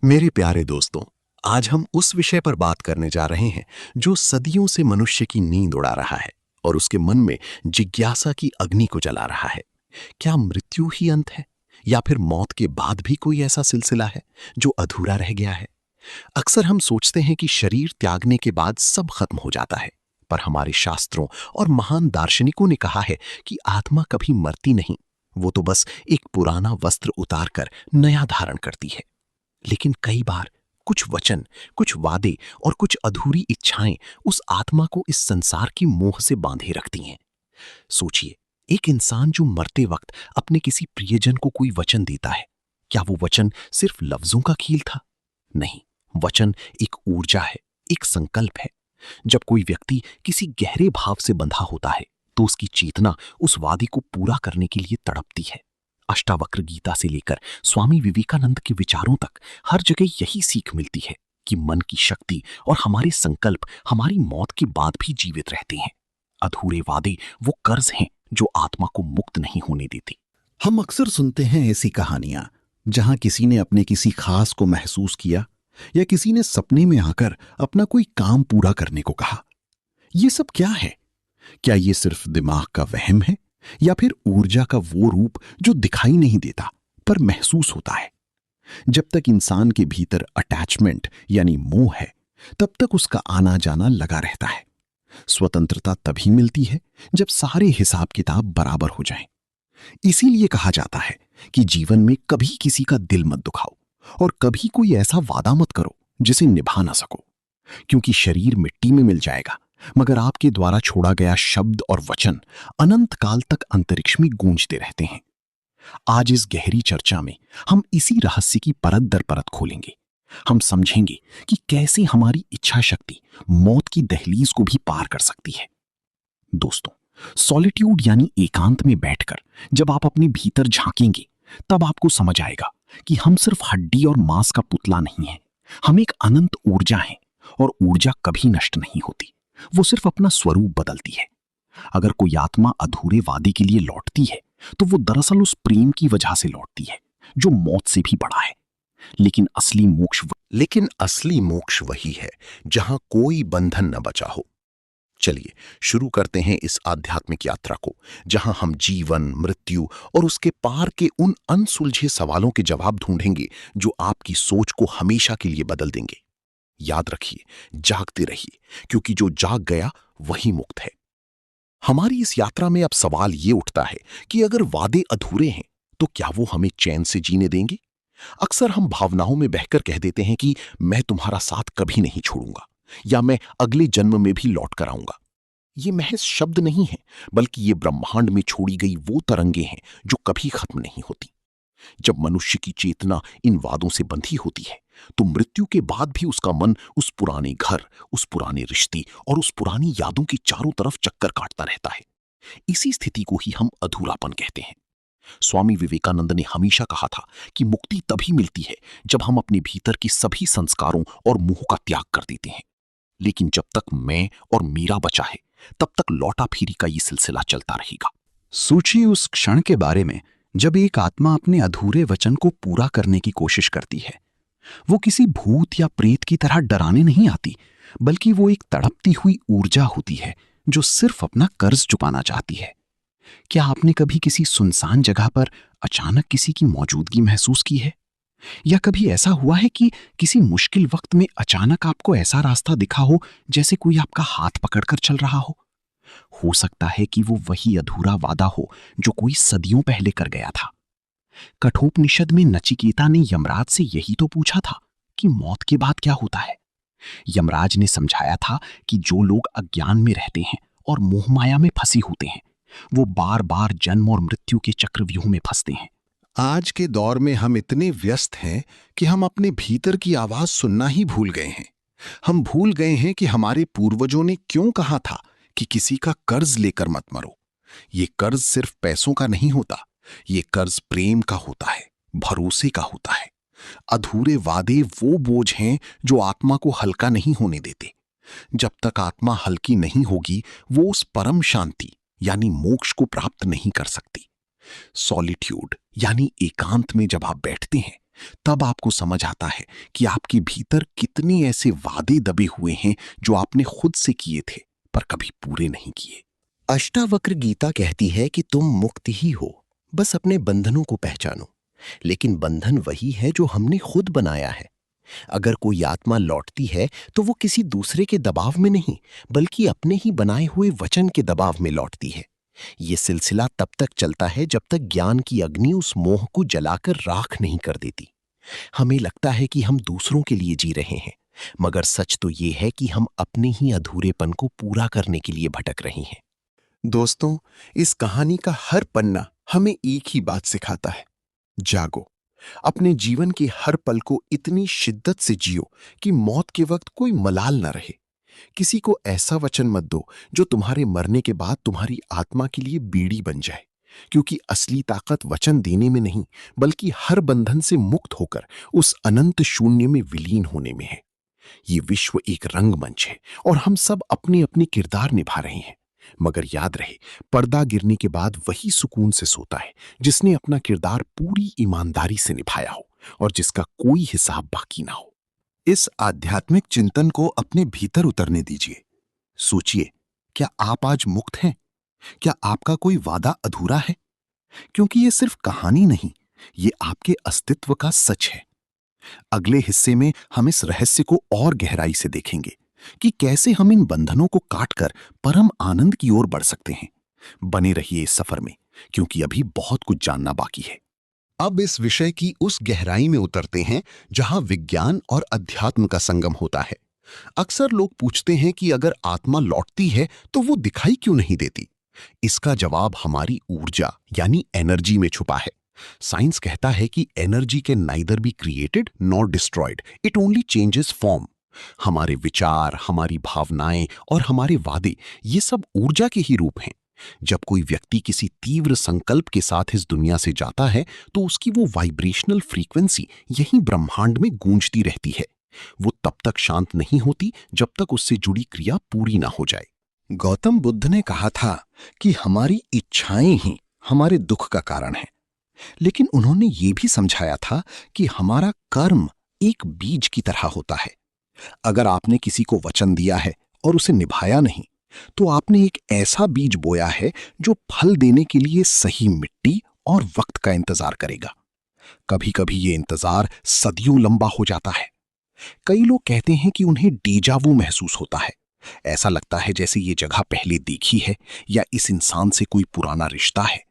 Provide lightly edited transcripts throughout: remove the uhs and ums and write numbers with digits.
मेरे प्यारे दोस्तों, आज हम उस विषय पर बात करने जा रहे हैं जो सदियों से मनुष्य की नींद उड़ा रहा है और उसके मन में जिज्ञासा की अग्नि को जला रहा है। क्या मृत्यु ही अंत है या फिर मौत के बाद भी कोई ऐसा सिलसिला है जो अधूरा रह गया है? अक्सर हम सोचते हैं कि शरीर त्यागने के बाद सब खत्म हो जाता है, पर हमारे शास्त्रों और महान दार्शनिकों ने कहा है कि आत्मा कभी मरती नहीं, वो तो बस एक पुराना वस्त्र उतारकर नया धारण करती है। लेकिन कई बार कुछ वचन, कुछ वादे और कुछ अधूरी इच्छाएं उस आत्मा को इस संसार की मोह से बांधे रखती हैं। सोचिए, एक इंसान जो मरते वक्त अपने किसी प्रियजन को कोई वचन देता है, क्या वो वचन सिर्फ लफ्जों का खेल था? नहीं, वचन एक ऊर्जा है, एक संकल्प है। जब कोई व्यक्ति किसी गहरे भाव से बंधा होता है तो उसकी चेतना उस वादे को पूरा करने के लिए तड़पती है। अष्टावक्र गीता से लेकर स्वामी विवेकानंद के विचारों तक हर जगह यही सीख मिलती है कि मन की शक्ति और हमारे संकल्प हमारी मौत के बाद भी जीवित रहते हैं। अधूरे वादे वो कर्ज हैं जो आत्मा को मुक्त नहीं होने देते। हम अक्सर सुनते हैं ऐसी कहानियां जहां किसी ने अपने किसी खास को महसूस किया या किसी ने सपने में आकर अपना कोई काम पूरा करने को कहा। ये सब क्या है? क्या ये सिर्फ दिमाग का वहम है या फिर ऊर्जा का वो रूप जो दिखाई नहीं देता पर महसूस होता है? जब तक इंसान के भीतर अटैचमेंट यानी मोह है, तब तक उसका आना जाना लगा रहता है। स्वतंत्रता तभी मिलती है जब सारे हिसाब किताब बराबर हो जाएं। इसीलिए कहा जाता है कि जीवन में कभी किसी का दिल मत दुखाओ और कभी कोई ऐसा वादा मत करो जिसे निभा ना सको, क्योंकि शरीर मिट्टी में मिल जाएगा मगर आपके द्वारा छोड़ा गया शब्द और वचन अनंत काल तक अंतरिक्ष में गूंजते रहते हैं। आज इस गहरी चर्चा में हम इसी रहस्य की परत दर परत खोलेंगे। हम समझेंगे कि कैसे हमारी इच्छा शक्ति मौत की दहलीज को भी पार कर सकती है। दोस्तों, सॉलिट्यूड यानी एकांत में बैठकर जब आप अपने भीतर झांकेंगे, तब आपको समझ आएगा कि हम सिर्फ हड्डी और मांस का पुतला नहीं है। हम एक अनंत ऊर्जा है और ऊर्जा कभी नष्ट नहीं होती, वो सिर्फ अपना स्वरूप बदलती है। अगर कोई आत्मा अधूरे वादे के लिए लौटती है तो वो दरअसल उस प्रेम की वजह से लौटती है जो मौत से भी बड़ा है। लेकिन असली मोक्ष वही है जहां कोई बंधन न बचा हो। चलिए शुरू करते हैं इस आध्यात्मिक यात्रा को, जहां हम जीवन, मृत्यु और उसके पार के उन अनसुलझे सवालों के जवाब ढूंढेंगे जो आपकी सोच को हमेशा के लिए बदल देंगे। याद रखिए, जागते रहिए, क्योंकि जो जाग गया वही मुक्त है। हमारी इस यात्रा में अब सवाल ये उठता है कि अगर वादे अधूरे हैं तो क्या वो हमें चैन से जीने देंगे? अक्सर हम भावनाओं में बहकर कह देते हैं कि मैं तुम्हारा साथ कभी नहीं छोड़ूंगा या मैं अगले जन्म में भी लौट कर आऊंगा। ये महज शब्द नहीं है, बल्कि ये ब्रह्मांड में छोड़ी गई वो तरंगे हैं जो कभी खत्म नहीं होती। जब मनुष्य की चेतना इन वादों से बंधी होती है तो मृत्यु के बाद भी उसका मन उस पुराने घर, उस पुराने रिश्ते और उस पुरानी यादों की चारों तरफ चक्कर काटता रहता है। इसी स्थिति को ही हम अधूरापन कहते हैं। स्वामी विवेकानंद ने हमेशा कहा था कि मुक्ति तभी मिलती है जब हम अपने भीतर के सभी संस्कारों और मोह का त्याग कर देते हैं। लेकिन जब तक मैं और मेरा बचा है, तब तक लौटा फेरी का ये सिलसिला चलता रहेगा। सोचिए उस क्षण के बारे में जब एक आत्मा अपने अधूरे वचन को पूरा करने की कोशिश करती है। वो किसी भूत या प्रेत की तरह डराने नहीं आती, बल्कि वो एक तड़पती हुई ऊर्जा होती है जो सिर्फ अपना कर्ज चुकाना चाहती है। क्या आपने कभी किसी सुनसान जगह पर अचानक किसी की मौजूदगी महसूस की है? या कभी ऐसा हुआ है कि किसी मुश्किल वक्त में अचानक आपको ऐसा रास्ता दिखा हो जैसे कोई आपका हाथ पकड़कर चल रहा हो? हो सकता है कि वो वही अधूरा वादा हो जो कोई सदियों पहले कर गया था। कठोपनिषद में नचिकेता ने यमराज से यही तो पूछा था कि मौत के बाद क्या होता है। यमराज ने समझाया था कि जो लोग अज्ञान में रहते हैं और मोहमाया में फंसे होते हैं, वो बार बार जन्म और मृत्यु के चक्रव्यूह में फंसते हैं। आज के दौर में हम इतने व्यस्त हैं कि हम अपने भीतर की आवाज सुनना ही भूल गए हैं। हम भूल गए हैं कि हमारे पूर्वजों ने क्यों कहा था कि किसी का कर्ज लेकर मत मरो। ये कर्ज सिर्फ पैसों का नहीं होता, ये कर्ज प्रेम का होता है, भरोसे का होता है। अधूरे वादे वो बोझ हैं जो आत्मा को हल्का नहीं होने देते। जब तक आत्मा हल्की नहीं होगी, वो उस परम शांति यानी मोक्ष को प्राप्त नहीं कर सकती। सॉलिट्यूड यानी एकांत में जब आप बैठते हैं, तब आपको समझ आता है कि आपके भीतर कितने ऐसे वादे दबे हुए हैं जो आपने खुद से किए थे पर कभी पूरे नहीं किए। अष्टावक्र गीता कहती है कि तुम मुक्त ही हो, बस अपने बंधनों को पहचानो। लेकिन बंधन वही है जो हमने खुद बनाया है। अगर कोई आत्मा लौटती है तो वो किसी दूसरे के दबाव में नहीं, बल्कि अपने ही बनाए हुए वचन के दबाव में लौटती है। ये सिलसिला तब तक चलता है जब तक ज्ञान की अग्नि उस मोह को जलाकर राख नहीं कर देती। हमें लगता है कि हम दूसरों के लिए जी रहे हैं, मगर सच तो ये है कि हम अपने ही अधूरेपन को पूरा करने के लिए भटक रहे हैं। दोस्तों, इस कहानी का हर पन्ना हमें एक ही बात सिखाता है, जागो। अपने जीवन के हर पल को इतनी शिद्दत से जियो कि मौत के वक्त कोई मलाल न रहे। किसी को ऐसा वचन मत दो जो तुम्हारे मरने के बाद तुम्हारी आत्मा के लिए बीड़ी बन जाए, क्योंकि असली ताकत वचन देने में नहीं, बल्कि हर बंधन से मुक्त होकर उस अनंत शून्य में विलीन होने में है। ये विश्व एक रंगमंच है और हम सब अपने अपने किरदार निभा रहे हैं। मगर याद रहे, पर्दा गिरने के बाद वही सुकून से सोता है जिसने अपना किरदार पूरी ईमानदारी से निभाया हो और जिसका कोई हिसाब बाकी ना हो। इस आध्यात्मिक चिंतन को अपने भीतर उतरने दीजिए। सोचिए, क्या आप आज मुक्त हैं? क्या आपका कोई वादा अधूरा है? क्योंकि ये सिर्फ कहानी नहीं, ये आपके अस्तित्व का सच है। अगले हिस्से में हम इस रहस्य को और गहराई से देखेंगे कि कैसे हम इन बंधनों को काटकर परम आनंद की ओर बढ़ सकते हैं। बने रहिए इस सफर में, क्योंकि अभी बहुत कुछ जानना बाकी है। अब इस विषय की उस गहराई में उतरते हैं जहां विज्ञान और अध्यात्म का संगम होता है। अक्सर लोग पूछते हैं कि अगर आत्मा लौटती है तो वो दिखाई क्यों नहीं देती? इसका जवाब हमारी ऊर्जा यानी एनर्जी में छुपा है। साइंस कहता है कि energy can neither be created nor destroyed, it only changes form. हमारे विचार, हमारी भावनाएं और हमारे वादे, ये सब ऊर्जा के ही रूप हैं। जब कोई व्यक्ति किसी तीव्र संकल्प के साथ इस दुनिया से जाता है तो उसकी वो वाइब्रेशनल फ्रीक्वेंसी यहीं ब्रह्मांड में गूंजती रहती है। वो तब तक शांत नहीं होती जब तक उससे जुड़ी क्रिया पूरी ना हो जाए। गौतम बुद्ध ने कहा था कि हमारी इच्छाएं ही हमारे दुख का कारण है, लेकिन उन्होंने ये भी समझाया था कि हमारा कर्म एक बीज की तरह होता है। अगर आपने किसी को वचन दिया है और उसे निभाया नहीं, तो आपने एक ऐसा बीज बोया है जो फल देने के लिए सही मिट्टी और वक्त का इंतजार करेगा। कभी कभी ये इंतजार सदियों लंबा हो जाता है। कई लोग कहते हैं कि उन्हें डेजावू महसूस होता है। ऐसा लगता है जैसे ये जगह पहले देखी है या इस इंसान से कोई पुराना रिश्ता है।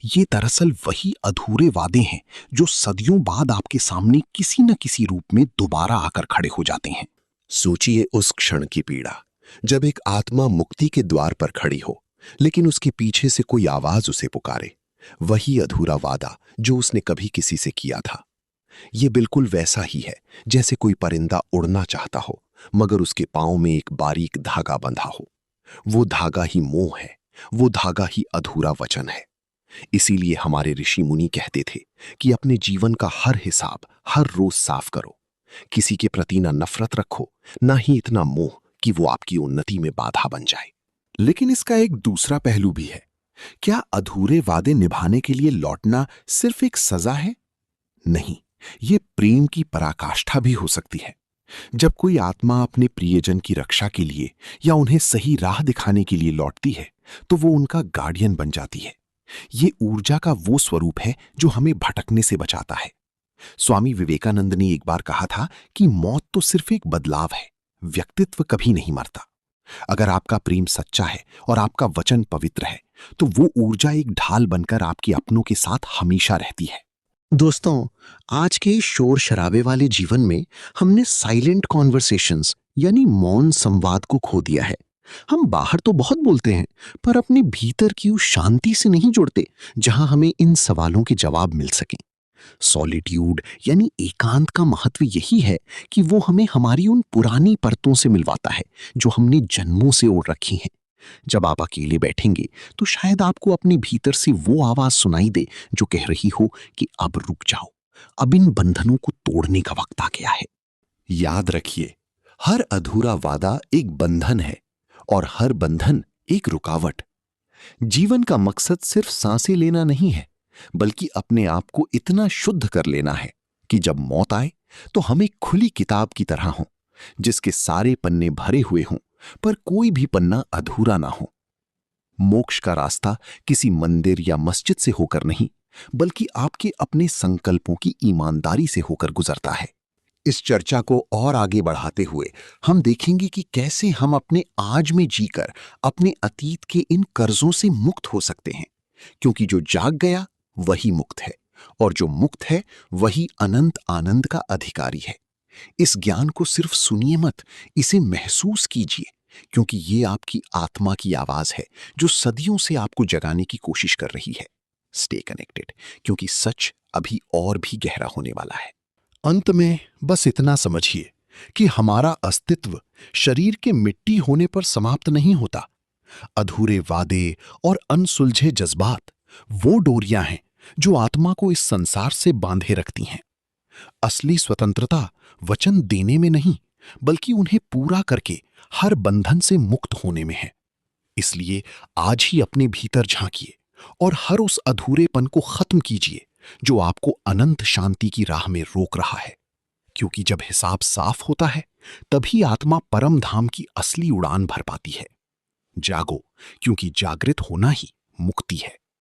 ये दरअसल वही अधूरे वादे हैं जो सदियों बाद आपके सामने किसी न किसी रूप में दोबारा आकर खड़े हो जाते हैं। सोचिए उस क्षण की पीड़ा, जब एक आत्मा मुक्ति के द्वार पर खड़ी हो, लेकिन उसके पीछे से कोई आवाज उसे पुकारे। वही अधूरा वादा जो उसने कभी किसी से किया था। ये बिल्कुल वैसा ही है जैसे कोई परिंदा उड़ना चाहता हो, मगर उसके पांव में एक बारीक धागा बंधा हो। वो धागा ही मोह है, वो धागा ही अधूरा वचन है। इसीलिए हमारे ऋषि मुनि कहते थे कि अपने जीवन का हर हिसाब हर रोज साफ करो। किसी के प्रति ना नफरत रखो, ना ही इतना मोह कि वो आपकी उन्नति में बाधा बन जाए। लेकिन इसका एक दूसरा पहलू भी है। क्या अधूरे वादे निभाने के लिए लौटना सिर्फ एक सजा है? नहीं, ये प्रेम की पराकाष्ठा भी हो सकती है। जब कोई आत्मा अपने प्रियजन की रक्षा के लिए या उन्हें सही राह दिखाने के लिए लौटती है, तो वो उनका गार्डियन बन जाती है। ये ऊर्जा का वो स्वरूप है जो हमें भटकने से बचाता है। स्वामी विवेकानंद ने एक बार कहा था कि मौत तो सिर्फ एक बदलाव है, व्यक्तित्व कभी नहीं मरता। अगर आपका प्रेम सच्चा है और आपका वचन पवित्र है, तो वो ऊर्जा एक ढाल बनकर आपके अपनों के साथ हमेशा रहती है। दोस्तों, आज के इस शोर शराबे वाले जीवन में हमने साइलेंट कॉन्वर्सेशंस यानी मौन संवाद को खो दिया है। हम बाहर तो बहुत बोलते हैं, पर अपने भीतर की उस शांति से नहीं जुड़ते जहां हमें इन सवालों के जवाब मिल सकें। सॉलिट्यूड यानी एकांत का महत्व यही है कि वो हमें हमारी उन पुरानी परतों से मिलवाता है जो हमने जन्मों से ओढ़ रखी हैं। जब आप अकेले बैठेंगे तो शायद आपको अपने भीतर से वो आवाज सुनाई दे जो कह रही हो कि अब रुक जाओ, अब इन बंधनों को तोड़ने का वक्त आ गया है। याद रखिए, हर अधूरा वादा एक बंधन है और हर बंधन एक रुकावट। जीवन का मकसद सिर्फ सांसें लेना नहीं है, बल्कि अपने आप को इतना शुद्ध कर लेना है कि जब मौत आए तो हम एक खुली किताब की तरह हों, जिसके सारे पन्ने भरे हुए हों पर कोई भी पन्ना अधूरा ना हो। मोक्ष का रास्ता किसी मंदिर या मस्जिद से होकर नहीं, बल्कि आपके अपने संकल्पों की ईमानदारी से होकर गुजरता है। इस चर्चा को और आगे बढ़ाते हुए हम देखेंगे कि कैसे हम अपने आज में जीकर अपने अतीत के इन कर्जों से मुक्त हो सकते हैं, क्योंकि जो जाग गया वही मुक्त है, और जो मुक्त है वही अनंत आनंद का अधिकारी है। इस ज्ञान को सिर्फ सुनिए मत, इसे महसूस कीजिए, क्योंकि ये आपकी आत्मा की आवाज है जो सदियों से आपको जगाने की कोशिश कर रही है। स्टे कनेक्टेड, क्योंकि सच अभी और भी गहरा होने वाला है। अंत में बस इतना समझिए कि हमारा अस्तित्व शरीर के मिट्टी होने पर समाप्त नहीं होता। अधूरे वादे और अनसुलझे जज्बात वो डोरियां हैं जो आत्मा को इस संसार से बांधे रखती हैं। असली स्वतंत्रता वचन देने में नहीं, बल्कि उन्हें पूरा करके हर बंधन से मुक्त होने में है। इसलिए आज ही अपने भीतर झांकिए और हर उस अधूरेपन को खत्म कीजिए जो आपको अनंत शांति की राह में रोक रहा है, क्योंकि जब हिसाब साफ होता है तभी आत्मा परम धाम की असली उड़ान भर पाती है। जागो, क्योंकि जागृत होना ही मुक्ति है।